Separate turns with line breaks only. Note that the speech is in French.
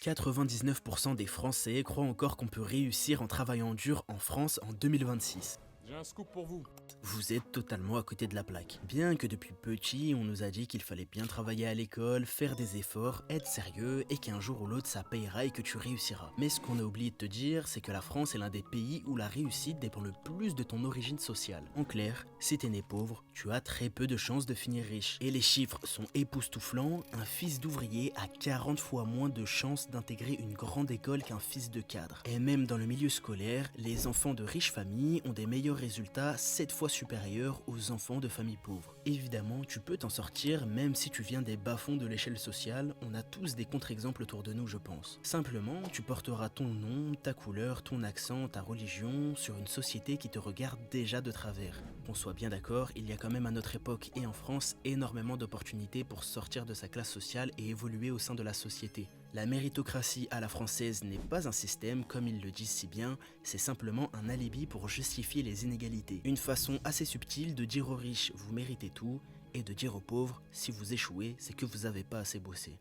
99% des Français croient encore qu'on peut réussir en travaillant dur en France en 2026.
J'ai un scoop pour vous.
Vous êtes totalement à côté de la plaque. Bien que depuis petit, on nous a dit qu'il fallait bien travailler à l'école, faire des efforts, être sérieux et qu'un jour ou l'autre ça payera et que tu réussiras. Mais ce qu'on a oublié de te dire, c'est que la France est l'un des pays où la réussite dépend le plus de ton origine sociale. En clair, si t'es né pauvre, tu as très peu de chances de finir riche. Et les chiffres sont époustouflants, un fils d'ouvrier a 40 fois moins de chances d'intégrer une grande école qu'un fils de cadre. Et même dans le milieu scolaire, les enfants de riches familles ont des meilleurs résultats 7 fois supérieurs aux enfants de familles pauvres. Évidemment, tu peux t'en sortir même si tu viens des bas-fonds de l'échelle sociale, on a tous des contre-exemples autour de nous je pense. Simplement, tu porteras ton nom, ta couleur, ton accent, ta religion sur une société qui te regarde déjà de travers. Qu'on soit bien d'accord, il y a quand même à notre époque et en France énormément d'opportunités pour sortir de sa classe sociale et évoluer au sein de la société. La méritocratie à la française n'est pas un système comme ils le disent si bien, c'est simplement un alibi pour justifier les inégalités. Une façon assez subtile de dire aux riches vous méritez tout et de dire aux pauvres si vous échouez c'est que vous n'avez pas assez bossé.